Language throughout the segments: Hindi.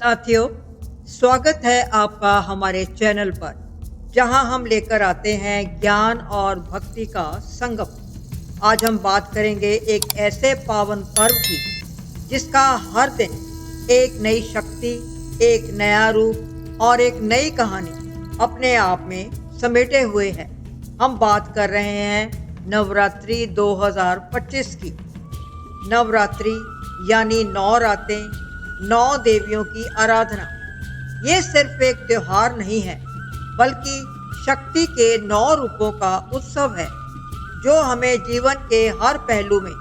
साथियों, स्वागत है आपका हमारे चैनल पर, जहां हम लेकर आते हैं ज्ञान और भक्ति का संगम। आज हम बात करेंगे एक ऐसे पावन पर्व की, जिसका हर दिन एक नई शक्ति, एक नया रूप और एक नई कहानी अपने आप में समेटे हुए है। हम बात कर रहे हैं नवरात्रि 2025 की। नवरात्रि यानी 9 रातें, 9 देवियों की आराधना। ये सिर्फ एक त्योहार नहीं है, बल्कि शक्ति के 9 रूपों का उत्सव है, जो हमें जीवन के हर पहलू में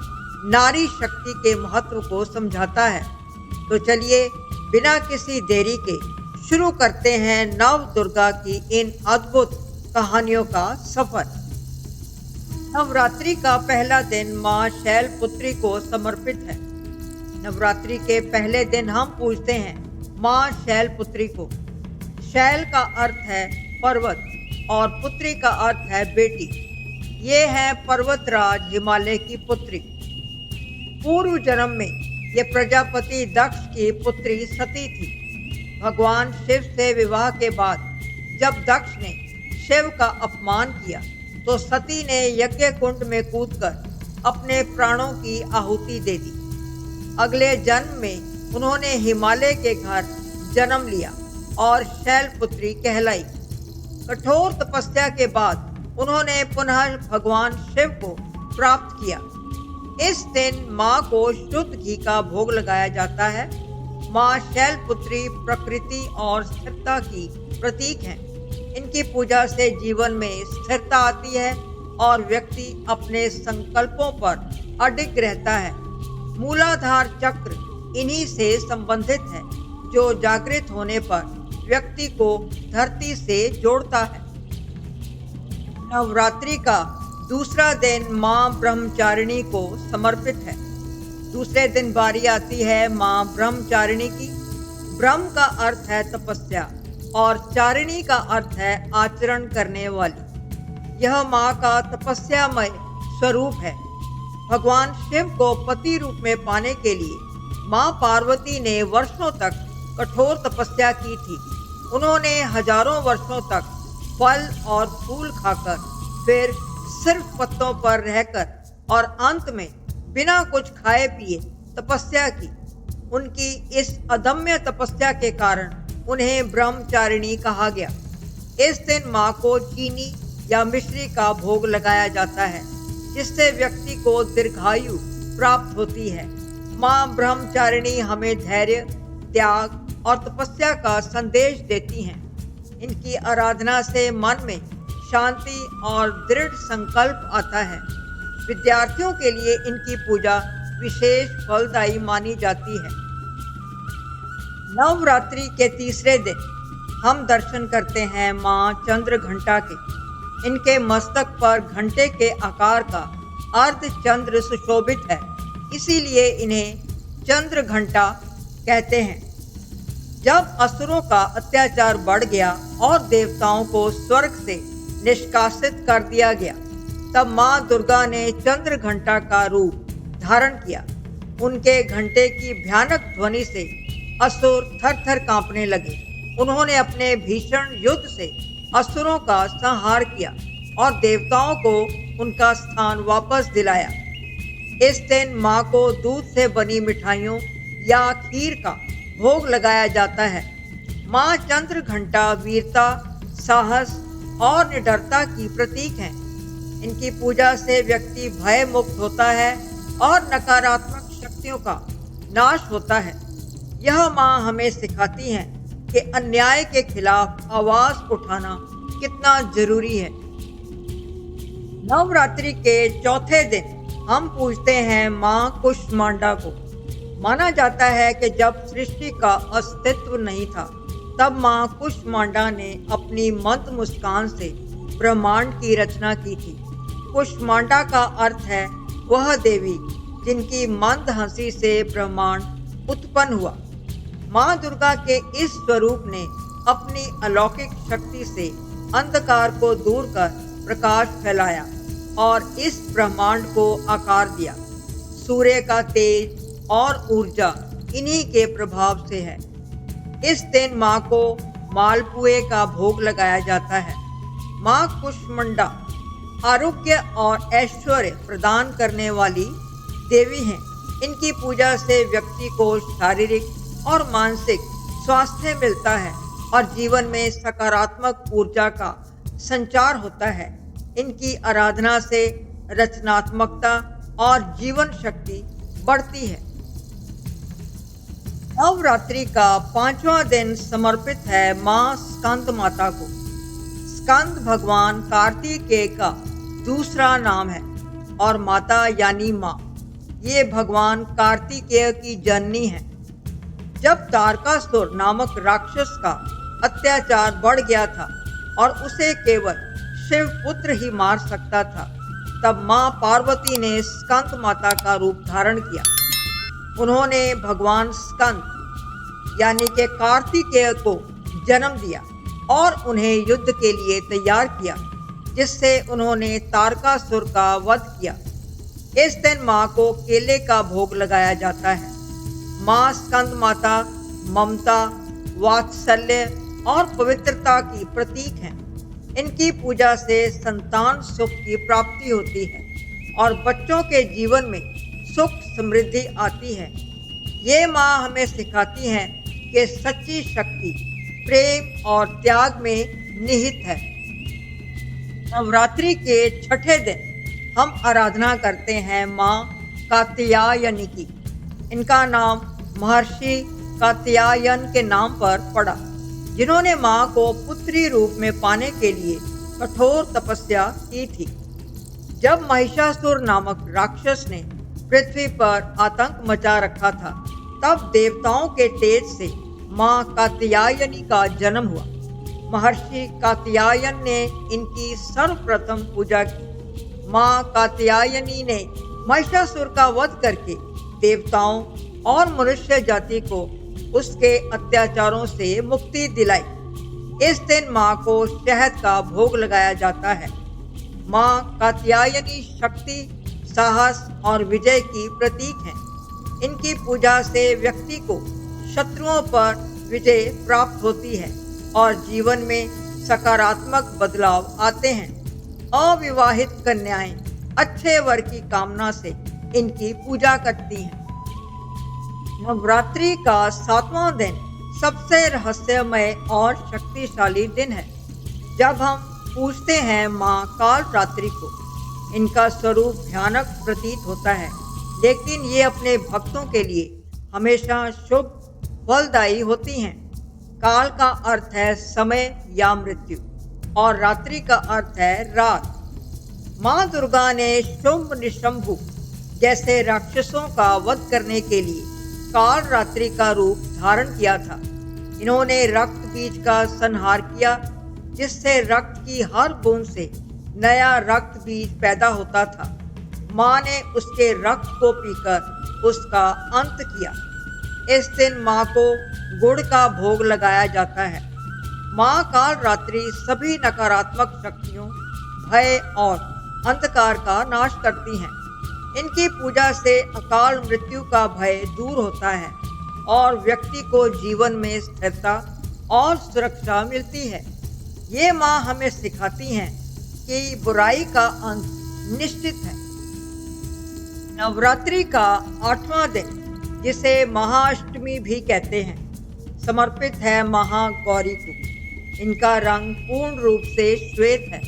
नारी शक्ति के महत्व को समझाता है। तो चलिए, बिना किसी देरी के शुरू करते हैं नव दुर्गा की इन अद्भुत कहानियों का सफर। नवरात्रि का पहला दिन माँ शैलपुत्री को समर्पित है। नवरात्रि के पहले दिन हम पूजते हैं माँ शैलपुत्री को। शैल का अर्थ है पर्वत और पुत्री का अर्थ है बेटी। ये है पर्वतराज हिमालय की पुत्री। पूर्व जन्म में ये प्रजापति दक्ष की पुत्री सती थी। भगवान शिव से विवाह के बाद जब दक्ष ने शिव का अपमान किया, तो सती ने यज्ञ कुंड में कूदकर अपने प्राणों की आहुति दे दी। अगले जन्म में उन्होंने हिमालय के घर जन्म लिया और शैलपुत्री कहलाई। कठोर तपस्या के बाद उन्होंने पुनः भगवान शिव को प्राप्त किया। इस दिन माँ को शुद्ध घी का भोग लगाया जाता है। माँ शैलपुत्री प्रकृति और स्थिरता की प्रतीक हैं। इनकी पूजा से जीवन में स्थिरता आती है और व्यक्ति अपने संकल्पों पर अडिग रहता है। मूलाधार चक्र इन्हीं से संबंधित है, जो जागृत होने पर व्यक्ति को धरती से जोड़ता है। नवरात्रि का दूसरा दिन माँ ब्रह्मचारिणी को समर्पित है। दूसरे दिन बारी आती है माँ ब्रह्मचारिणी की। ब्रह्म का अर्थ है तपस्या और चारिणी का अर्थ है आचरण करने वाली। यह माँ का तपस्यामय स्वरूप है। भगवान शिव को पति रूप में पाने के लिए माँ पार्वती ने वर्षों तक कठोर तपस्या की थी। उन्होंने हजारों वर्षों तक फल और फूल खाकर, फिर सिर्फ पत्तों पर रहकर और अंत में बिना कुछ खाए पिए तपस्या की। उनकी इस अदम्य तपस्या के कारण उन्हें ब्रह्मचारिणी कहा गया। इस दिन माँ को चीनी या मिश्री का भोग लगाया जाता है, जिससे व्यक्ति को दीर्घायु प्राप्त होती है। माँ ब्रह्मचारिणी हमें धैर्य, त्याग और तपस्या का संदेश देती हैं। इनकी आराधना से मन में शांति और दृढ़ संकल्प आता है। विद्यार्थियों के लिए इनकी पूजा विशेष फलदायी मानी जाती है। नवरात्रि के तीसरे दिन हम दर्शन करते हैं माँ चंद्रघंटा के। इनके मस्तक पर घंटे के आकार का अर्धचंद्र सुशोभित है, इसीलिए इन्हें चंद्रघंटा कहते हैं। जब असुरों का अत्याचार बढ़ गया और देवताओं को स्वर्ग से निष्कासित कर दिया गया, तब माँ दुर्गा ने चंद्रघंटा का रूप धारण किया। उनके घंटे की भयानक ध्वनि से असुर थर-थर कांपने लगे। उन्होंने अपने भीषण युद्ध से असुरों का संहार किया और देवताओं को उनका स्थान वापस दिलाया। इस दिन माँ को दूध से बनी मिठाइयों या खीर का भोग लगाया जाता है। माँ चंद्रघंटा वीरता, साहस और निडरता की प्रतीक है। इनकी पूजा से व्यक्ति भय मुक्त होता है और नकारात्मक शक्तियों का नाश होता है। यह माँ हमें सिखाती है कि अन्याय के खिलाफ आवाज उठाना कितना जरूरी है। नवरात्रि के चौथे दिन हम पूजते हैं माँ कुष्मांडा को। माना जाता है कि जब सृष्टि का अस्तित्व नहीं था, तब माँ कुष्मांडा ने अपनी मंद मुस्कान से ब्रह्मांड की रचना की थी। कुष्मांडा का अर्थ है वह देवी जिनकी मंद हंसी से ब्रह्मांड उत्पन्न हुआ। माँ दुर्गा के इस स्वरूप ने अपनी अलौकिक शक्ति से अंधकार को दूर कर प्रकाश फैलाया और इस ब्रह्मांड को आकार दिया। सूर्य का तेज और ऊर्जा इन्हीं के प्रभाव से है। इस दिन माँ को मालपुए का भोग लगाया जाता है। माँ कुष्मांडा आरोग्य और ऐश्वर्य प्रदान करने वाली देवी हैं। इनकी पूजा से व्यक्ति को शारीरिक और मानसिक स्वास्थ्य मिलता है और जीवन में सकारात्मक ऊर्जा का संचार होता है। इनकी आराधना से रचनात्मकता और जीवन शक्ति बढ़ती है। नवरात्रि का 5वां दिन समर्पित है माँ स्कंद माता को। स्कंद भगवान कार्तिकेय का दूसरा नाम है और माता यानी माँ। ये भगवान कार्तिकेय की जननी है। जब तारकासुर नामक राक्षस का अत्याचार बढ़ गया था और उसे केवल शिव पुत्र ही मार सकता था, तब माँ पार्वती ने स्कंद माता का रूप धारण किया। उन्होंने भगवान स्कंद यानी के कार्तिकेय को जन्म दिया और उन्हें युद्ध के लिए तैयार किया, जिससे उन्होंने तारकासुर का वध किया। इस दिन माँ को केले का भोग लगाया जाता है। माँ स्कंद माता ममता, वात्सल्य और पवित्रता की प्रतीक हैं। इनकी पूजा से संतान सुख की प्राप्ति होती है और बच्चों के जीवन में सुख समृद्धि आती है। ये माँ हमें सिखाती हैं कि सच्ची शक्ति प्रेम और त्याग में निहित है। नवरात्रि के छठे दिन हम आराधना करते हैं माँ कात्यायनी की। इनका नाम महर्षि कात्यायन के नाम पर पड़ा, जिन्होंने माँ को पुत्री रूप में पाने के लिए कठोर तपस्या की थी। जब महिषासुर नामक राक्षस ने पृथ्वी पर आतंक मचा रखा था, तब देवताओं के तेज से माँ कात्यायनी का जन्म हुआ। महर्षि कात्यायन ने इनकी सर्वप्रथम पूजा की। माँ कात्यायनी ने महिषासुर का वध करके देवताओं और मनुष्य जाति को उसके अत्याचारों से मुक्ति दिलाई। इस दिन माँ को शहद का भोग लगाया जाता है। माँ कात्यायनी शक्ति, साहस और विजय की प्रतीक है। इनकी पूजा से व्यक्ति को शत्रुओं पर विजय प्राप्त होती है और जीवन में सकारात्मक बदलाव आते हैं। अविवाहित कन्याएं अच्छे वर की कामना से इनकी पूजा करती हैं। नवरात्रि का 7वां दिन सबसे रहस्यमय और शक्तिशाली दिन है, जब हम पूजते हैं माँ कालरात्रि को। इनका स्वरूप भयानक प्रतीत होता है, लेकिन ये अपने भक्तों के लिए हमेशा शुभ फलदायी होती हैं। काल का अर्थ है समय या मृत्यु और रात्रि का अर्थ है रात। माँ दुर्गा ने शुंभ निशंभु जैसे राक्षसों का वध करने के लिए कालरात्रि का रूप धारण किया था। इन्होंने रक्त बीज का संहार किया, जिससे रक्त की हर बूंद से नया रक्त बीज पैदा होता था। माँ ने उसके रक्त को पीकर उसका अंत किया। इस दिन माँ को गुड़ का भोग लगाया जाता है। माँ कालरात्रि सभी नकारात्मक शक्तियों, भय और अंधकार का नाश करती हैं। इनकी पूजा से अकाल मृत्यु का भय दूर होता है और व्यक्ति को जीवन में स्थिरता और सुरक्षा मिलती है। ये माँ हमें सिखाती हैं कि बुराई का अंत निश्चित है। नवरात्रि का 8वां दिन, जिसे महाअष्टमी भी कहते हैं, समर्पित है महागौरी को। इनका रंग पूर्ण रूप से श्वेत है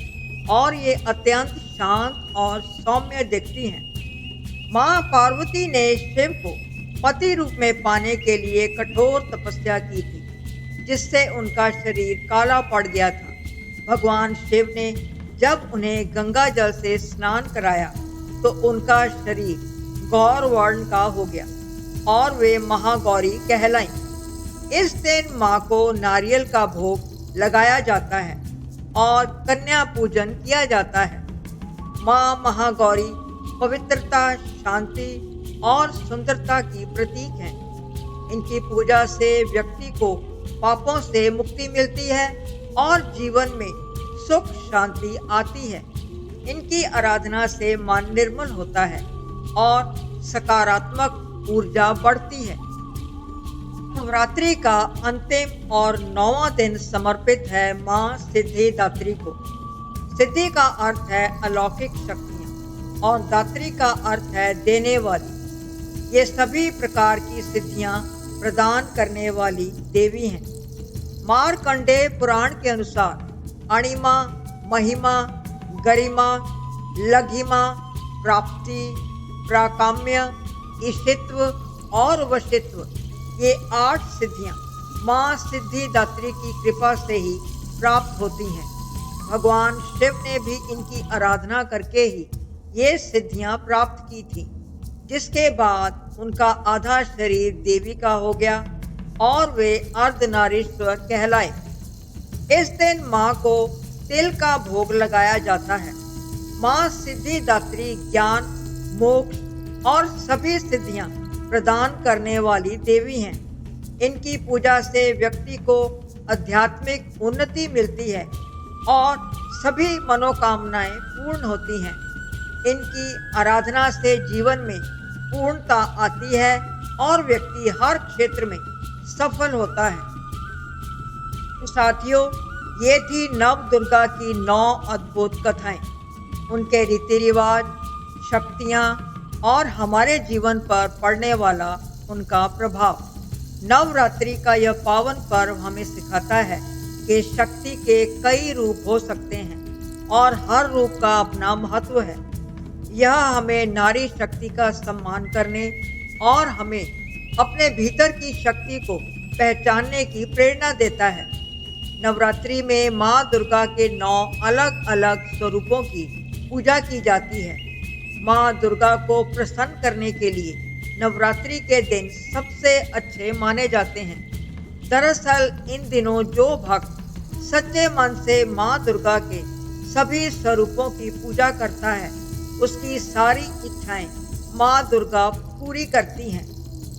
और ये अत्यंत शांत और सौम्य दिखती हैं। माँ पार्वती ने शिव को पति रूप में पाने के लिए कठोर तपस्या की थी, जिससे उनका शरीर काला पड़ गया था। भगवान शिव ने जब उन्हें गंगा जल से स्नान कराया तो उनका शरीर गौर वर्ण का हो गया और वे महागौरी कहलाईं। इस दिन माँ को नारियल का भोग लगाया जाता है और कन्या पूजन किया जाता है। माँ महागौरी पवित्रता, शांति और सुंदरता की प्रतीक हैं। इनकी पूजा से व्यक्ति को पापों से मुक्ति मिलती है और जीवन में सुख शांति आती है। इनकी आराधना से मन निर्मल होता है और सकारात्मक ऊर्जा बढ़ती है। नवरात्रि का अंतिम और 9वां दिन समर्पित है मां सिद्धिदात्री को। सिद्धि का अर्थ है अलौकिक शक्तियां और दात्री का अर्थ है देने वाली। ये सभी प्रकार की सिद्धियां प्रदान करने वाली देवी हैं। मार्कंडेय पुराण के अनुसार अणिमा, महिमा, गरिमा, लघिमा, प्राप्ति, प्राकाम्य, ईशित्व और वशित्व, ये 8 सिद्धियां मां सिद्धिदात्री की कृपा से ही प्राप्त होती हैं। भगवान शिव ने भी इनकी आराधना करके ही ये सिद्धियां प्राप्त की थी, जिसके बाद उनका आधा शरीर देवी का हो गया और वे अर्धनारीश्वर कहलाए। इस दिन मां को तिल का भोग लगाया जाता है। मां सिद्धिदात्री ज्ञान, मोक्ष और सभी सिद्धियां प्रदान करने वाली देवी हैं। इनकी पूजा से व्यक्ति को आध्यात्मिक उन्नति मिलती है और सभी मनोकामनाएं पूर्ण होती हैं। इनकी आराधना से जीवन में पूर्णता आती है और व्यक्ति हर क्षेत्र में सफल होता है। तो साथियों, ये थी नव दुर्गा की 9 अद्भुत कथाएं। उनके रीति रिवाज, शक्तियाँ और हमारे जीवन पर पड़ने वाला उनका प्रभाव। नवरात्रि का यह पावन पर्व हमें सिखाता है कि शक्ति के कई रूप हो सकते हैं और हर रूप का अपना महत्व है। यह हमें नारी शक्ति का सम्मान करने और हमें अपने भीतर की शक्ति को पहचानने की प्रेरणा देता है। नवरात्रि में माँ दुर्गा के 9 अलग अलग स्वरूपों की पूजा की जाती है। माँ दुर्गा को प्रसन्न करने के लिए नवरात्रि के दिन सबसे अच्छे माने जाते हैं। दरअसल इन दिनों जो भक्त सच्चे मन से माँ दुर्गा के सभी स्वरूपों की पूजा करता है, उसकी सारी इच्छाएं माँ दुर्गा पूरी करती हैं।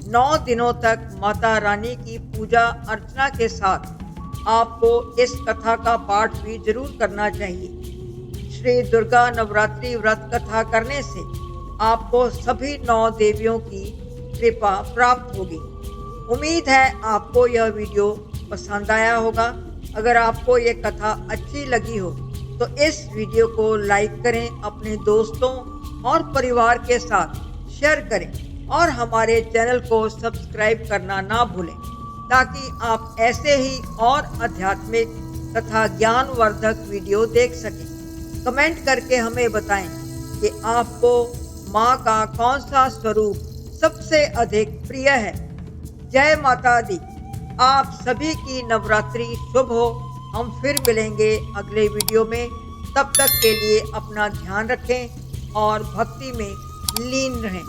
9 दिनों तक माता रानी की पूजा अर्चना के साथ आपको इस कथा का पाठ भी जरूर करना चाहिए। श्री दुर्गा नवरात्रि व्रत कथा करने से आपको सभी 9 देवियों की कृपा प्राप्त होगी। उम्मीद है आपको यह वीडियो पसंद आया होगा। अगर आपको ये कथा अच्छी लगी हो तो इस वीडियो को लाइक करें, अपने दोस्तों और परिवार के साथ शेयर करें और हमारे चैनल को सब्सक्राइब करना ना भूलें, ताकि आप ऐसे ही और आध्यात्मिक तथा ज्ञानवर्धक वीडियो देख सकें। कमेंट करके हमें बताएं कि आपको माँ का कौन सा स्वरूप सबसे अधिक प्रिय है। जय माता दी। आप सभी की नवरात्रि शुभ हो। हम फिर मिलेंगे अगले वीडियो में। तब तक के लिए अपना ध्यान रखें और भक्ति में लीन रहें।